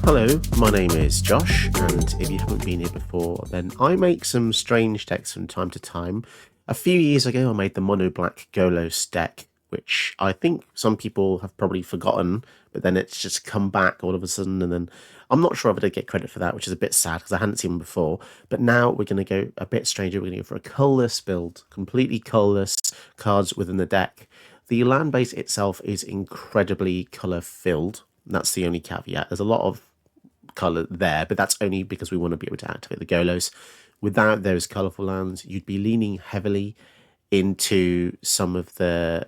Hello, my name is Josh, and if you haven't been here before, then I make some strange decks from time to time. A few years ago, I made the mono black Golos deck, which I think some people have probably forgotten, but then it's just come back all of a sudden, and then I'm not sure if I did get credit for that, which is a bit sad because I hadn't seen them before. But now we're going to go a bit stranger. We're going to go for a colorless build, completely colorless cards within the deck. The land base itself is incredibly color filled. That's the only caveat. There's a lot of color there, but that's only because we want to be able to activate the Golos. Without those colorful lands, you'd be leaning heavily into some of the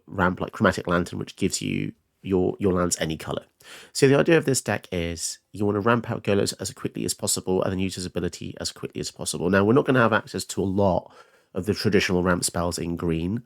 ramp like Chromatic Lantern, which gives you your lands any color. So the idea of this deck is you want to ramp out Golos as quickly as possible and then use his ability as quickly as possible. Now, we're not going to have access to a lot of the traditional ramp spells in green,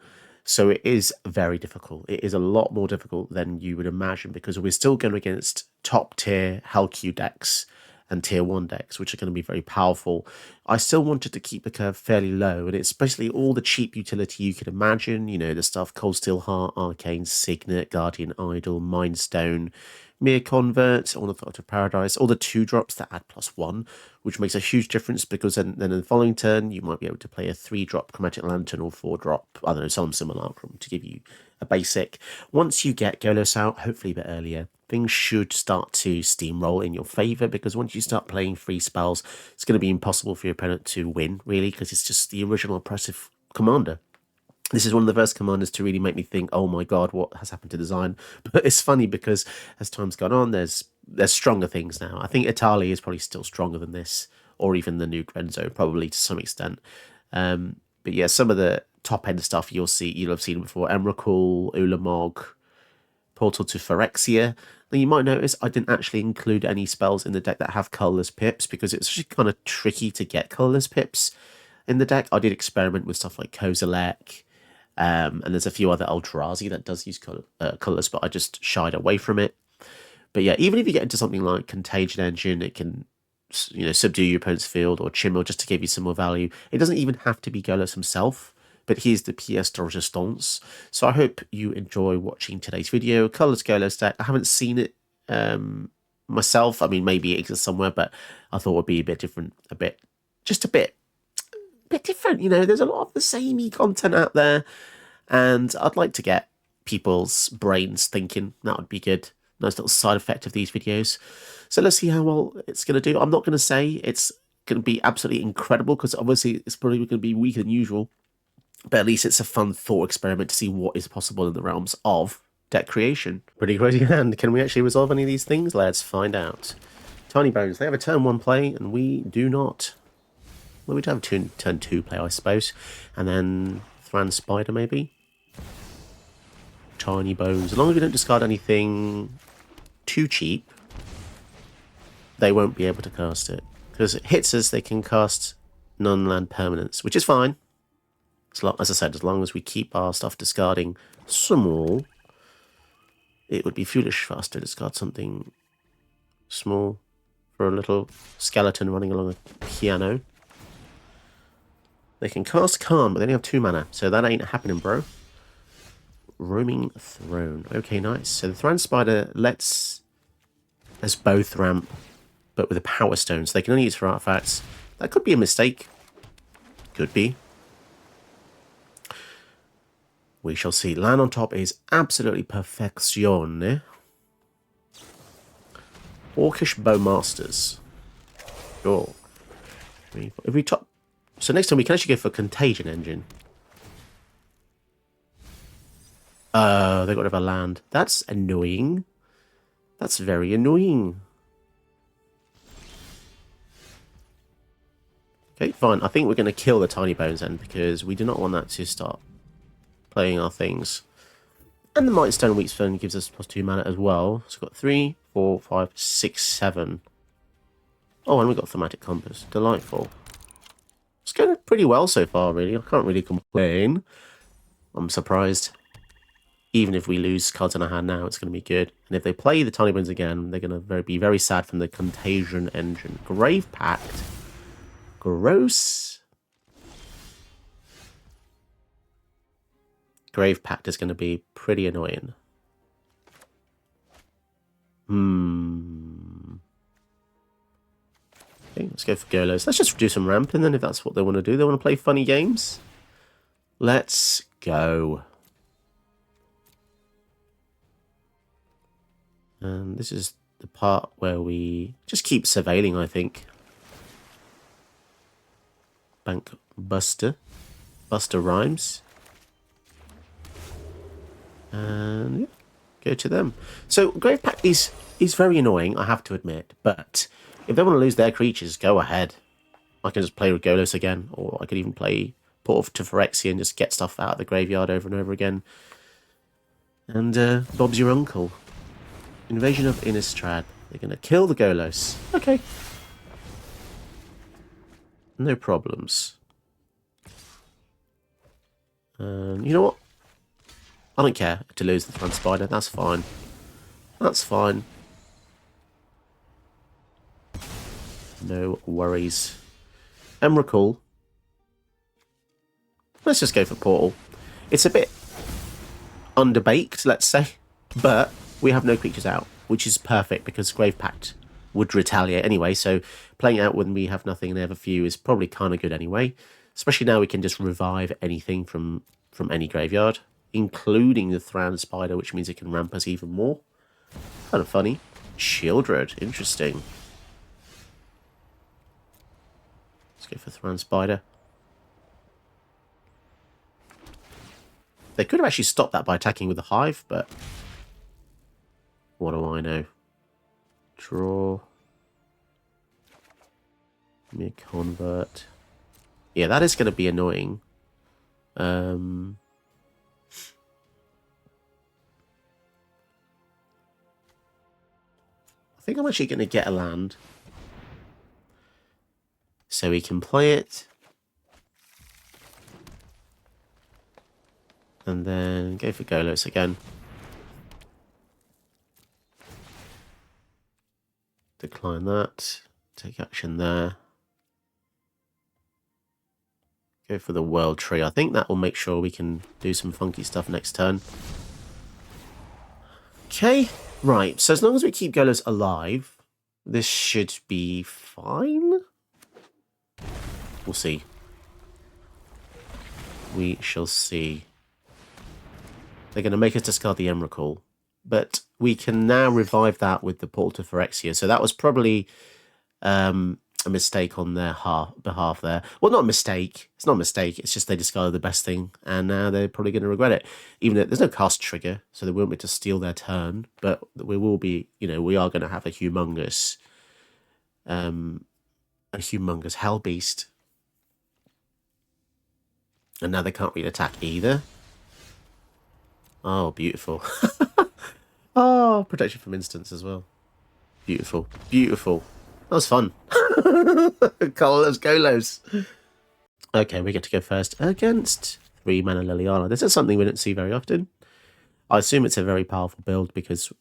so it is very difficult. It is a lot more difficult than you would imagine because we're still going against top tier Hell Q decks and tier 1 decks, which are going to be very powerful. I still wanted to keep the curve fairly low, and it's basically all the cheap utility you could imagine. You know, the stuff Cold Steel Heart, Arcane Signet, Guardian Idol, Mind Stone, Mere Convert, Ornithopter of Paradise, all the 2-drops that add +1, which makes a huge difference because then in the following turn, you might be able to play a 3-drop Chromatic Lantern or 4-drop, I don't know, some Simulacrum to give you a basic. Once you get Golos out, hopefully a bit earlier, things should start to steamroll in your favour because once you start playing free spells, it's going to be impossible for your opponent to win, really, because it's just the original oppressive commander. This is one of the first commanders to really make me think, oh my god, what has happened to design? But it's funny because as time's gone on, there's stronger things now. I think Italy is probably still stronger than this, or even the new Grenzo, probably to some extent. But yeah, some of the top end stuff you'll have seen before: Emrakul, Ulamog, Portal to Phyrexia. Now you might notice I didn't actually include any spells in the deck that have colourless pips because it's actually kind of tricky to get colourless pips in the deck. I did experiment with stuff like Kozilek, and there's a few other Eldrazi that does use colours, but I just shied away from it. But yeah, even if you get into something like Contagion Engine, it can, you know, subdue your opponent's field, or Chimel just to give you some more value. It doesn't even have to be Golos himself, but here's the pièce de résistance. So I hope you enjoy watching today's video. Colours Golos deck. I haven't seen it myself. I mean, maybe it exists somewhere, but I thought it would be a bit different, just a bit different. You know, there's a lot of the samey content out there, and I'd like to get people's brains thinking. That would be good. Nice little side effect of these videos. So let's see how well it's going to do. I'm not going to say it's going to be absolutely incredible because obviously it's probably going to be weaker than usual, but at least it's a fun thought experiment to see what is possible in the realms of deck creation. Pretty crazy hand. Can we actually resolve any of these things? Let's find out. Tiny Bones, they have a turn 1 play, and we do not. Well, we do have a turn 2 play, I suppose. And then Thran Spider, maybe? Tiny Bones. As long as we don't discard anything too cheap, they won't be able to cast it. Because it hits us, they can cast non-land permanents, which is fine. As I said, as long as we keep our stuff discarding small, it would be foolish for us to discard something small for a little skeleton running along a piano. They can cast Khan, but they only have 2 mana, so that ain't happening, bro. Roaming Throne. Okay, nice. So the Thran Spider lets us both ramp, but with a Power Stone, so they can only use for artifacts. That could be a mistake. Could be. We shall see. Land on top is absolutely perfection. Orcish Bowmasters. Sure. If we top... So next time we can actually go for Contagion Engine. They got rid of a land. That's annoying. That's very annoying. Okay, fine. I think we're going to kill the Tiny Bones then, because we do not want that to start playing our things. And the Might Stone Weak Stone gives us +2 mana as well. So we've got 3, 4, 5, 6, 7. Oh, and we've got Thematic Compass. Delightful. It's going pretty well so far, really. I can't really complain. I'm surprised. Even if we lose cards in our hand now, it's going to be good. And if they play the Tiny Bones again, they're going to be very sad from the Contagion Engine. Grave Pact. Gross. Grave Pact is going to be pretty annoying. Okay, let's go for Golos. Let's just do some ramping then if that's what they want to do. They want to play funny games. Let's go. And this is the part where we just keep surveilling, I think. Bank Buster. Buster Rhymes. And yeah, go to them. So Grave Pact is very annoying, I have to admit, but if they want to lose their creatures, go ahead. I can just play with Golos again, or I could even play Port to Phyrexia and just get stuff out of the graveyard over and over again. And Bob's your uncle. Invasion of Innistrad. They're going to kill the Golos. Okay. No problems. You know what? I don't care to lose the Fan Spider. That's fine. That's fine. No worries. Emrakul. Let's just go for Portal. It's a bit underbaked, let's say, but we have no creatures out, which is perfect because Grave Pact would retaliate anyway, so playing out when we have nothing and they have a few is probably kind of good anyway. Especially now we can just revive anything from any graveyard, including the Thran Spider, which means it can ramp us even more. Kind of funny. Shieldred, interesting. Let's go for Thran Spider. They could have actually stopped that by attacking with the Hive, but what do I know? Draw. Give me a convert. Yeah, that is going to be annoying. I think I'm actually going to get a land. So we can play it. And then go for Golos again. Decline that. Take action there. Go for the World Tree. I think that will make sure we can do some funky stuff next turn. Okay, right. So as long as we keep Golos alive, this should be fine. We'll see. We shall see. They're going to make us discard the Emrakul, but we can now revive that with the Portal to Phyrexia. So that was probably a mistake on their behalf there. Well, not a mistake. It's not a mistake. It's just they discarded the best thing, and now they're probably going to regret it. Even though there's no cast trigger, so they won't be able to steal their turn, but we will be, we are going to have a humongous Hell Beast. And now they can't really attack either. Oh, beautiful. Oh, protection from instants as well. Beautiful. Beautiful. That was fun. Golos, Golos. Okay, we get to go first against 3-mana Liliana. This is something we don't see very often. I assume it's a very powerful build because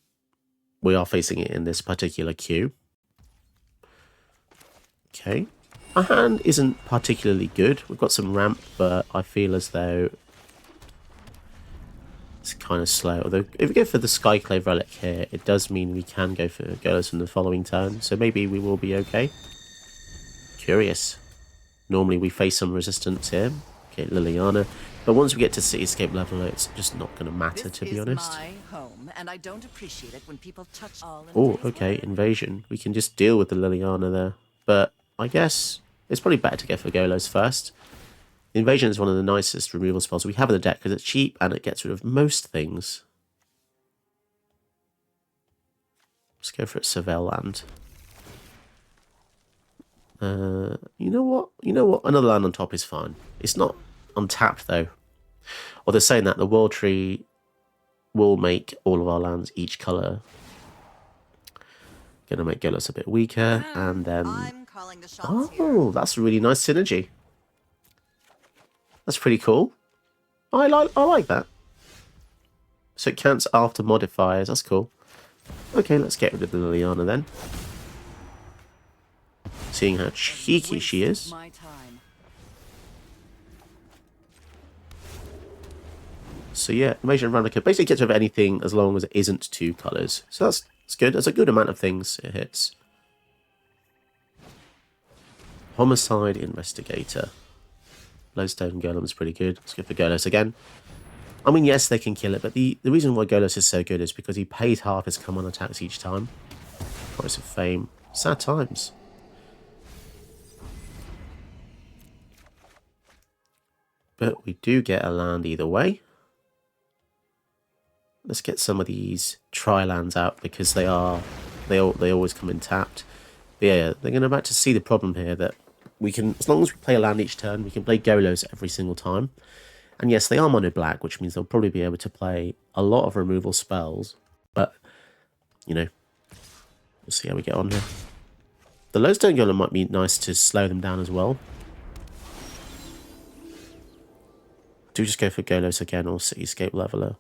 we are facing it in this particular queue. Okay. Our hand isn't particularly good. We've got some ramp, but I feel as though it's kind of slow. Although, if we go for the Skyclave Relic here, it does mean we can go for Golos in the following turn. So maybe we will be okay. Curious. Normally we face some resistance here. Okay, Liliana. But once we get to Cityscape level, it's just not going to matter, to be honest. My home, and I don't appreciate it when people touch all. Oh, okay, Invasion. We can just deal with the Liliana there. But I guess it's probably better to go for Golos first. Invasion is one of the nicest removal spells we have in the deck because it's cheap and it gets rid of most things. Let's go for it, Surveil Land. You know what? Another land on top is fine. It's not untapped though. Or they're saying that the World Tree will make all of our lands each colour. Gonna make Golos a bit weaker, and then oh, that's a really nice synergy. That's pretty cool. I like that. So it counts after modifiers. That's cool. Okay, let's get rid of the Liliana then. Seeing how cheeky she is. So yeah, Invasion of Ravnica basically gets rid of anything as long as it isn't 2 colours. So that's good. That's a good amount of things it hits. Homicide Investigator. Lodestone Golem is pretty good. Let's go for Golos again. I mean, yes, they can kill it, but the reason why Golos is so good is because he pays half his common attacks each time. Price of Fame. Sad times. But we do get a land either way. Let's get some of these tri-lands out because they always come in tapped. But yeah, they're going about to see the problem here that we can, as long as we play a land each turn, we can play Golos every single time. And yes, they are mono black, which means they'll probably be able to play a lot of removal spells. But, you know, we'll see how we get on here. The Lodestone Golem might be nice to slow them down as well. Do just go for Golos again or Cityscape Leveler.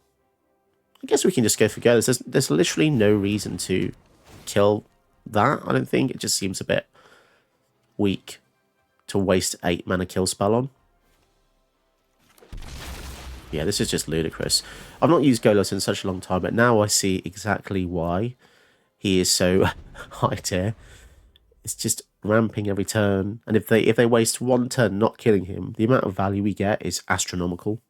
I guess we can just go for Golos. There's literally no reason to kill that, I don't think. It just seems a bit weak to waste 8 mana kill spell on. Yeah, this is just ludicrous. I've not used Golos in such a long time, but now I see exactly why he is so high tier. It's just ramping every turn, and if they waste 1 turn not killing him, the amount of value we get is astronomical.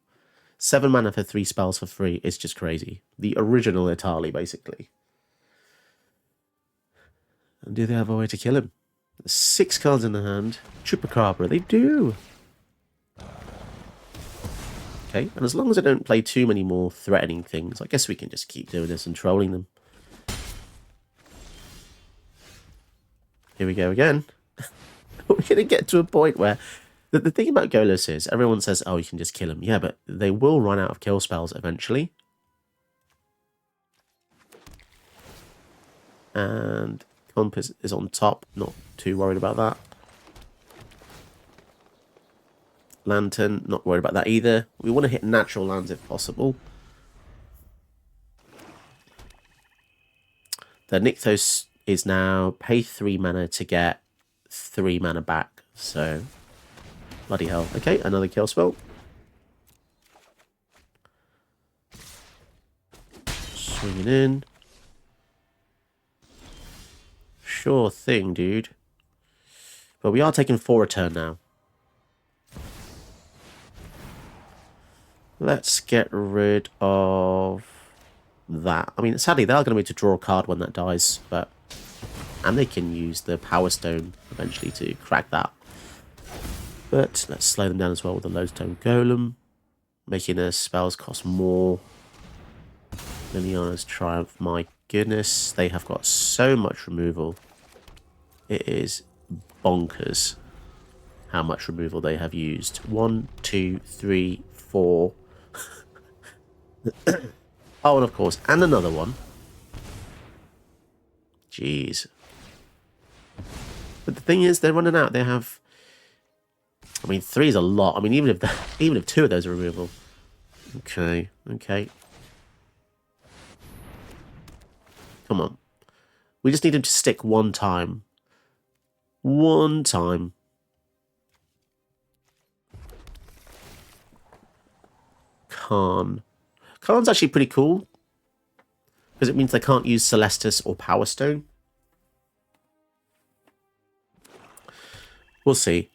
7 mana for 3 spells for free is just crazy. The original Itali, basically. And do they have a way to kill him? 6 cards in the hand. Chupacabra, they do! Okay, and as long as I don't play too many more threatening things, I guess we can just keep doing this and trolling them. Here we go again. We're going to get to a point where... The thing about Golos is, everyone says, oh, you can just kill him. Yeah, but they will run out of kill spells eventually. And Compass is on top. Not too worried about that. Lantern, not worried about that either. We want to hit natural lands if possible. The Nykthos is now pay 3 mana to get 3 mana back. So, bloody hell. Okay, another kill spell. Swinging in. Sure thing, dude. But we are taking 4 a turn now. Let's get rid of that. I mean, sadly, they are going to be able to draw a card when that dies, but... And they can use the Power Stone eventually to crack that. But let's slow them down as well with the Lodestone Golem, making their spells cost more. Liliana's Triumph, my goodness, they have got so much removal. It is bonkers how much removal they have used. 1, 2, 3, 4. Oh, and of course, and another one. Jeez. But the thing is, they're running out. They have... I mean, 3 is a lot. I mean, even if 2 of those are removal. Okay, okay. Come on. We just need him to stick 1 time. 1 time. Khan's actually pretty cool. Because it means they can't use Celestus or Power Stone. We'll see.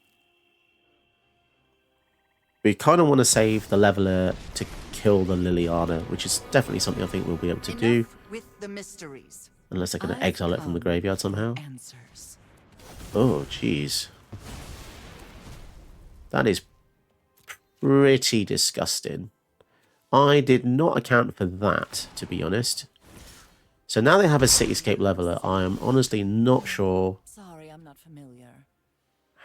We kind of want to save the Leveler to kill the Liliana, which is definitely something I think we'll be able to do. With the mysteries. Unless they're going to exile it from the graveyard somehow. Answers. Oh, jeez. That is pretty disgusting. I did not account for that, to be honest. So now they have a Cityscape Leveler. I am honestly not sure Sorry, I'm not familiar.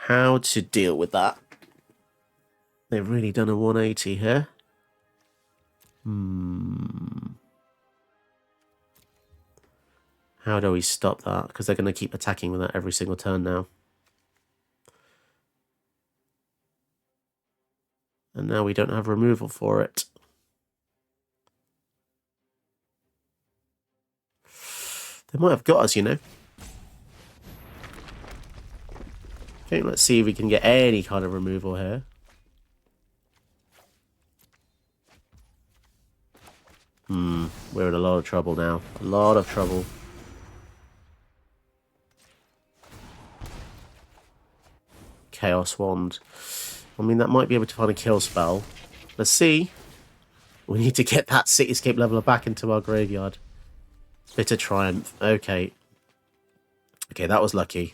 how to deal with that. They've really done a 180 here. How do we stop that? Because they're going to keep attacking with that every single turn now. And now we don't have removal for it. They might have got us, you know. Okay, let's see if we can get any kind of removal here. We're in a lot of trouble now. A lot of trouble. Chaos Wand. I mean, that might be able to find a kill spell. Let's see. We need to get that Cityscape leveler back into our graveyard. Bitter Triumph. Okay. Okay, that was lucky.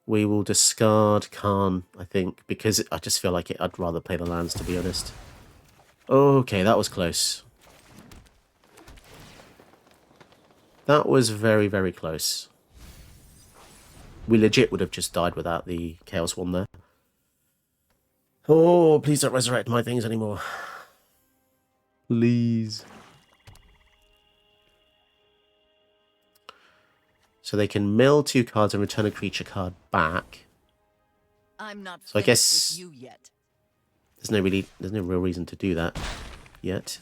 We will discard Khan, I think, because I just feel like I'd rather play the lands, to be honest. Okay, that was close. That was very, very close. We legit would have just died without the Chaos One there. Oh, please don't resurrect my things anymore. Please. So they can mill 2 cards and return a creature card back. I'm not So I guess with you yet. there's no real reason to do that yet.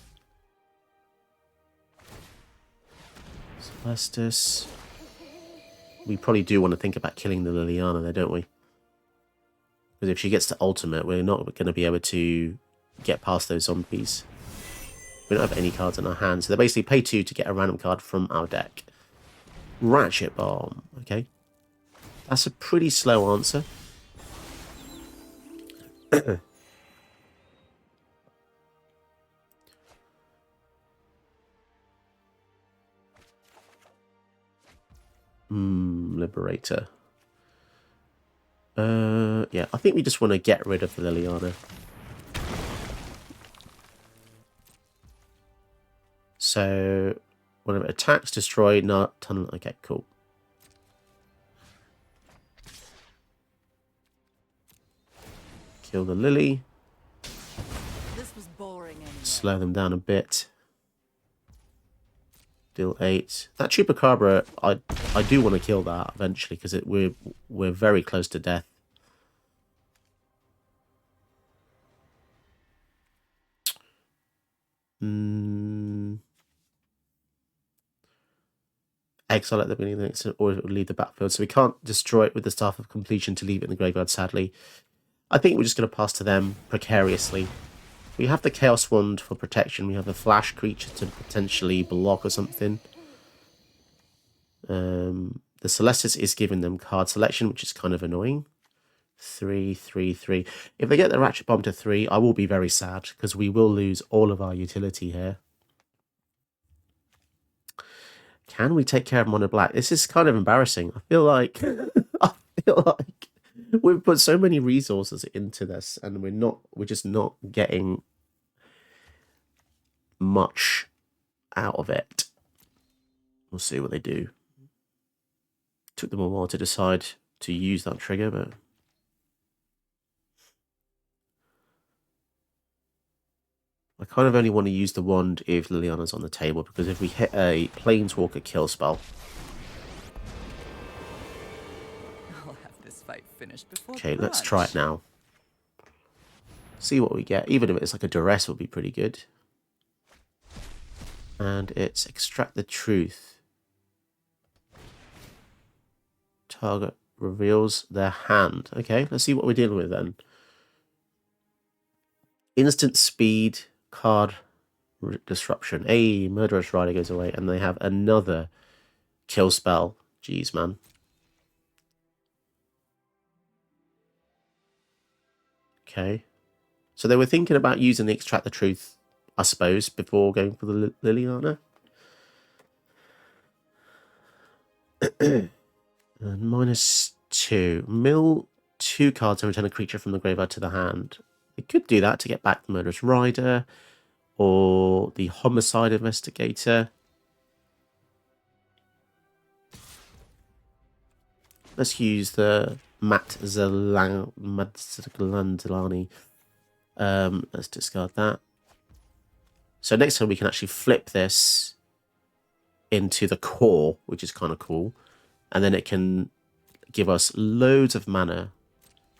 Celestus. We probably do want to think about killing the Liliana there, don't we? Because if she gets to ultimate, we're not going to be able to get past those zombies. We don't have any cards in our hand, so they basically pay 2 to get a random card from our deck. Ratchet Bomb. Okay. That's a pretty slow answer. Liberator. Yeah, I think we just want to get rid of the Liliana. So, whenever it attacks, destroy, not tunnel. Okay, cool. Kill the Lily. This was boring anyway. Slow them down a bit. Deal 8. That Chupacabra, I do want to kill that eventually because we're very close to death. Exile at the beginning of the next, or it will leave the battlefield. So we can't destroy it with the Staff of Completion to leave it in the graveyard, sadly. I think we're just going to pass to them precariously. We have the Chaos Wand for protection. We have the Flash creature to potentially block or something. The Celestis is giving them card selection, which is kind of annoying. 3, 3, 3. If they get the Ratchet Bomb to 3, I will be very sad, because we will lose all of our utility here. Can we take care of Mono Black? This is kind of embarrassing. I feel like we've put so many resources into this, and we're just not getting much out of it. We'll see what they do. Took them a while to decide to use that trigger, but I kind of only want to use the wand if Liliana's on the table, because if we hit a Planeswalker kill spell... I'll have this fight finished before Okay, brunch. let's try it now. See what we get. Even if it's like a duress, would be pretty good. And it's Extract the Truth. Target reveals their hand. Okay, let's see what we're dealing with then. Instant speed, card disruption. Hey, Murderous Rider goes away, and they have another kill spell. Jeez, man. Okay. So they were thinking about using the Extract the Truth, I suppose, before going for the Liliana. And -2. Mill 2 cards and return a creature from the graveyard to the hand. They could do that to get back the Murderous Rider or the Homicide Investigator. Let's use the Matzlandelani. Let's discard that. So next time we can actually flip this into the core, which is kind of cool. And then it can give us loads of mana.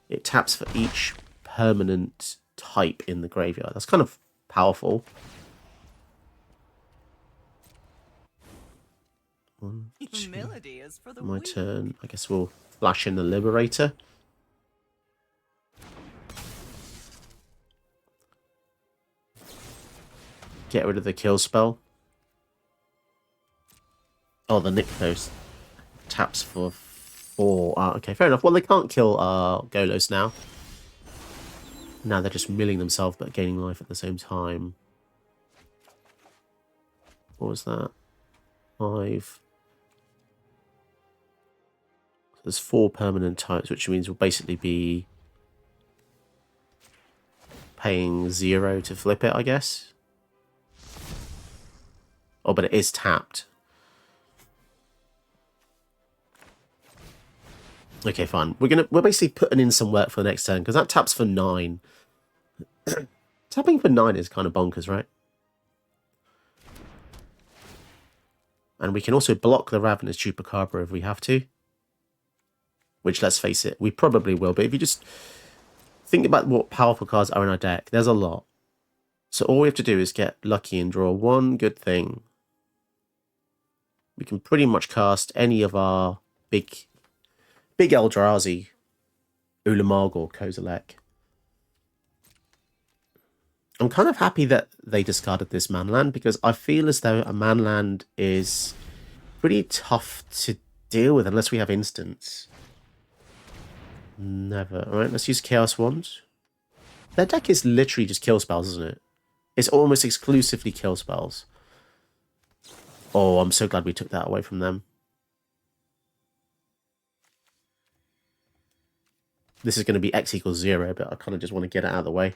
It taps for each permanent type in the graveyard. That's kind of powerful. One, two. Humility is for the My weak. turn. I guess we'll flash in the Liberator. Get rid of the kill spell. Oh, the Nykthos taps for Or, okay, fair enough. Well, they can't kill Golos now. Now they're just milling themselves but gaining life at the same time. What was that? 5. There's 4 permanent types, which means we'll basically be paying 0 to flip it, I guess. Oh, but it is tapped. Okay, fine. We're basically putting in some work for the next turn because that taps for 9. Tapping for 9 is kind of bonkers, right? And we can also block the Ravenous Chupacabra if we have to. Which, let's face it, we probably will. But if you just think about what powerful cards are in our deck, there's a lot. So all we have to do is get lucky and draw one good thing. We can pretty much cast any of our big Eldrazi, Ulamog or Kozilek. I'm kind of happy that they discarded this manland because I feel as though a manland is pretty tough to deal with unless we have instants. Never. Alright, let's use Chaos Wands. Their deck is literally just kill spells, isn't it? It's almost exclusively kill spells. Oh, I'm so glad we took that away from them. This is going to be X equals 0, but I kind of just want to get it out of the way.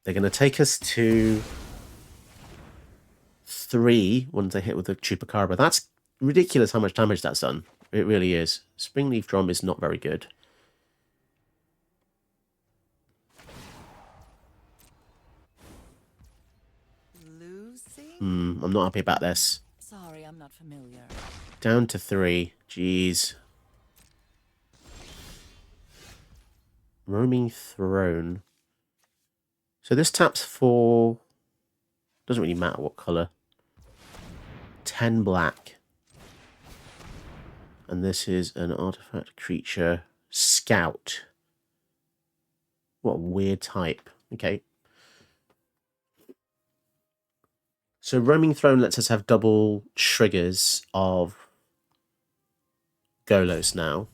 They're going to take us to 3 once they hit with the Chupacabra. That's ridiculous how much damage that's done. It really is. Springleaf Drum is not very good. Lucy? I'm not happy about this. Sorry, I'm not familiar. Down to 3. Jeez. Roaming Throne. So this taps for... Doesn't really matter what colour. 10 black. And this is an artifact creature. Scout. What a weird type. Okay. So Roaming Throne lets us have double triggers of Golos now.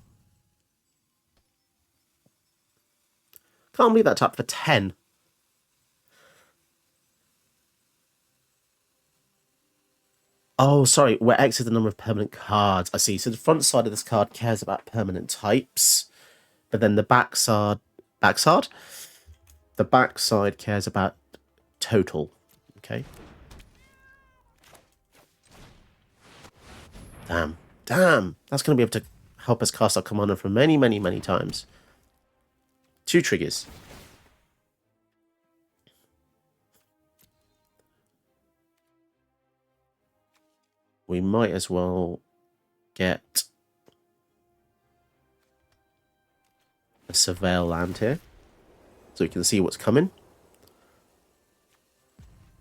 Can't believe that tapped for 10. Oh, sorry. Where X is the number of permanent cards. I see. So the front side of this card cares about permanent types. But then the backside... Backside? The backside cares about total. Okay. Damn. Damn. That's going to be able to help us cast our commander for many, many, many times. 2 triggers. We might as well get a Surveil land here so we can see what's coming.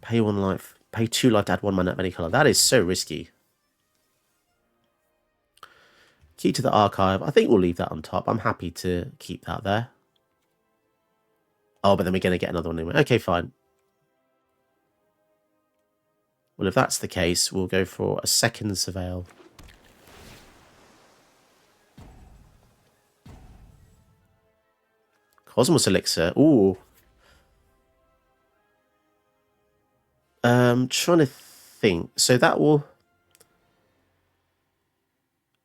Pay 1 life. Pay 2 life to add 1 mana of any colour. That is so risky. Key to the Archive. I think we'll leave that on top. I'm happy to keep that there. Oh, but then we're going to get another one anyway. Okay, fine. Well, if that's the case, we'll go for a second Surveil. Cosmos Elixir. Ooh. Trying to think. So that will...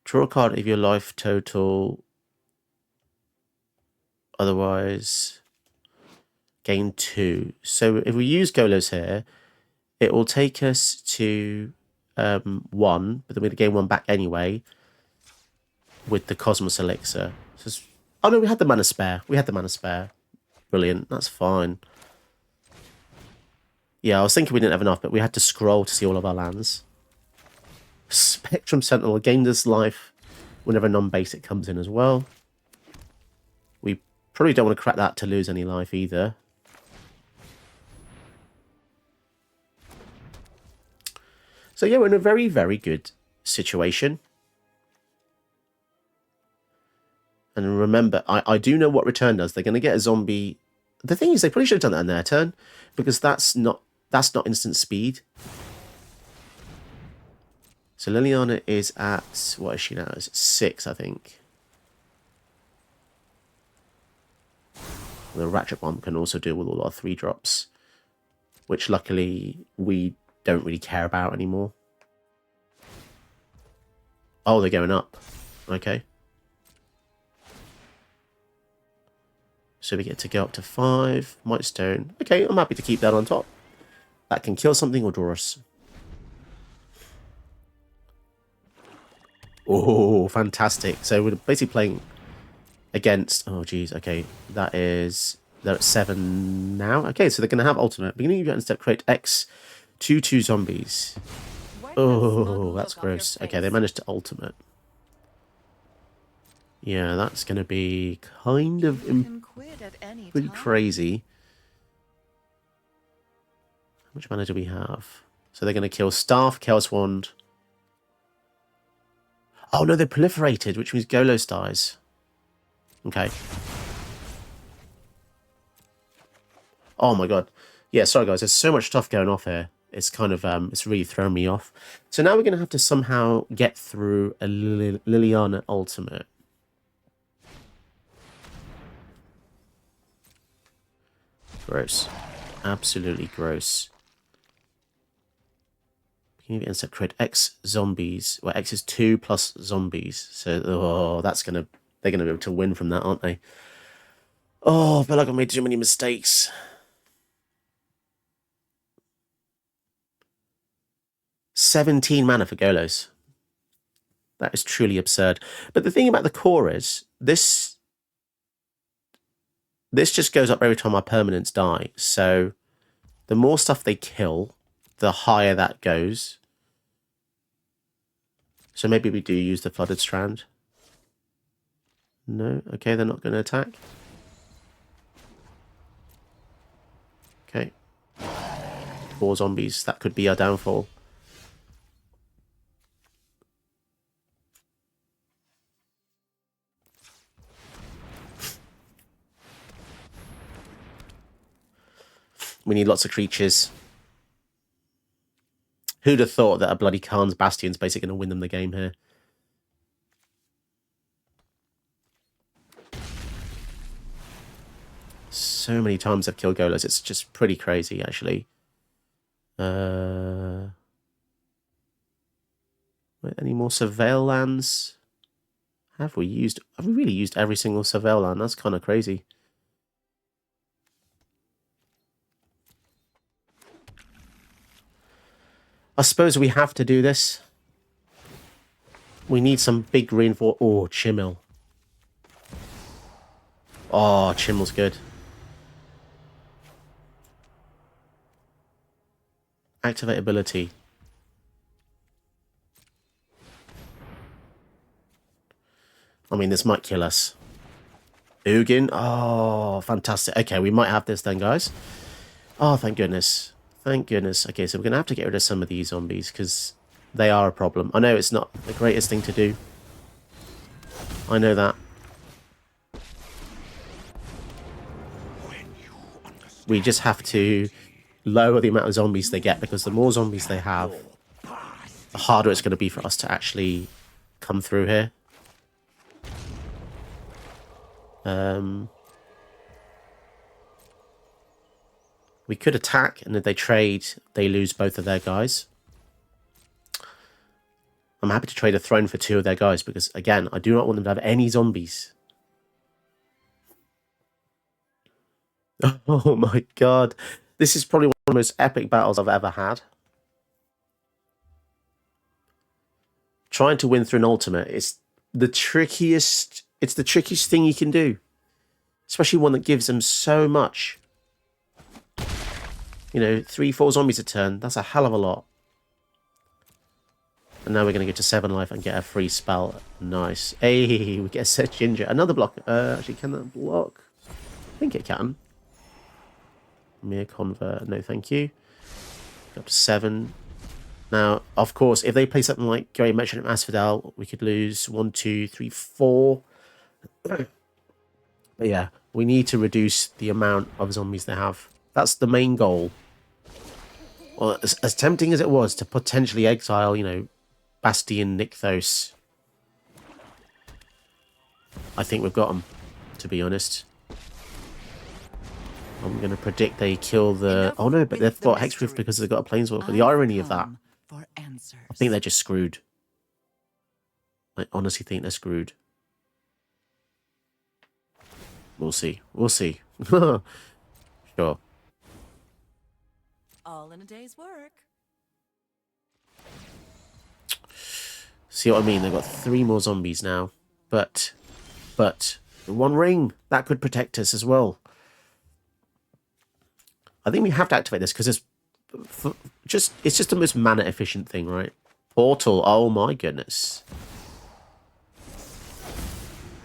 Draw a card of your life total. Otherwise, gain 2. So if we use Golos here, it will take us to 1, but then we're going to gain 1 back anyway with the Cosmos Elixir. So oh no, we had the mana spare. We had the mana spare. Brilliant. That's fine. Yeah, I was thinking we didn't have enough, but we had to scroll to see all of our lands. Spectrum Sentinel gained us life whenever non-basic comes in as well. We probably don't want to crack that to lose any life either. So yeah, we're in a very, very good situation. And remember, I do know what return does. They're going to get a zombie. The thing is, they probably should have done that in their turn, because that's not instant speed. So Liliana is at, what is she now? It's 6, I think. The Ratchet Bomb can also deal with all our 3 drops, which luckily we don't really care about anymore. Oh, they're going up. Okay. So we get to go up to 5. Might Stone. Okay, I'm happy to keep that on top. That can kill something or draw us. Oh, fantastic. So we're basically playing against... Oh, geez. Okay, that is... They're at 7 now. Okay, so they're going to have ultimate. Beginning of your step, create X 2/2 zombies. Oh, that's gross. Okay, they managed to ultimate. Yeah, that's going to be kind of pretty crazy. How much mana do we have? So they're going to kill Staff, Chaos Wand. Oh, no, they're proliferated, which means Golos dies. Okay. Oh, my God. Yeah, sorry, guys. There's so much stuff going off here. It's kind of, it's really thrown me off. So now we're going to have to somehow get through a Liliana ultimate. Gross. Absolutely gross. Can you insect create X zombies? Well, X is 2 plus zombies. So, oh, that's going to... They're going to be able to win from that, aren't they? Oh, I feel like I made too many mistakes. 17 mana for Golos. That is truly absurd. But the thing about the core is, this just goes up every time our permanents die. So the more stuff they kill, the higher that goes. So maybe we do use the Flooded Strand. No? Okay, they're not going to attack. Okay. 4 zombies. That could be our downfall. We need lots of creatures. Who'd have thought that a bloody Khan's Bastion's basically going to win them the game here? So many times I've killed Golos. It's just pretty crazy, actually. Any more Surveil lands? Have we really used every single Surveil land? That's kind of crazy. I suppose we have to do this. We need some big reinforce. Oh, Chimmel. Oh, Chimmel's good. Activate ability. I mean, this might kill us. Ugin. Oh, fantastic. Okay, we might have this then, guys. Oh, thank goodness. Thank goodness. Okay, so we're going to have to get rid of some of these zombies because they are a problem. I know it's not the greatest thing to do. I know that. We just have to lower the amount of zombies they get because the more zombies they have, the harder it's going to be for us to actually come through here. We could attack, and if they trade, they lose both of their guys. I'm happy to trade a throne for 2 of their guys, because, again, I do not want them to have any zombies. Oh my god. This is probably one of the most epic battles I've ever had. Trying to win through an ultimate is the trickiest... It's the trickiest thing you can do. Especially one that gives them so much. You know, 3-4 zombies a turn. That's a hell of a lot. And now we're going to get to 7 life and get a free spell. Nice. Hey, we get a set Ginger. Another block. Actually, can that block? I think it can. Mere Convert. No, thank you. Go up to 7. Now, of course, if they play something like Great Merchant of Asphodel, we could lose 1, 2, 3, 4. But yeah, we need to reduce the amount of zombies they have. That's the main goal. Well, as tempting as it was to potentially exile, you know, Bastion Nykthos. I think we've got them, to be honest. I'm going to predict they kill the... Oh no, but they've got Hexproof because they've got a Planeswalker. The irony of that. I think they're just screwed. I honestly think they're screwed. We'll see. We'll see. Sure. All in a day's work. See what I mean? They've got 3 more zombies now. But 1 ring, that could protect us as well. I think we have to activate this because it's just the most mana efficient thing, right? Portal, oh my goodness.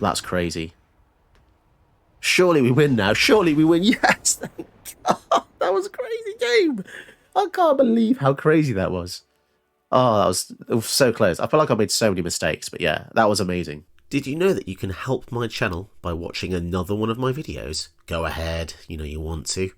That's crazy. Surely we win now. Surely we win. Yes, thank God. That was a crazy game. I can't believe how crazy that was. Oh, it was so close. I feel like I made so many mistakes, but yeah, that was amazing. Did you know that you can help my channel by watching another one of my videos? Go ahead, you know you want to.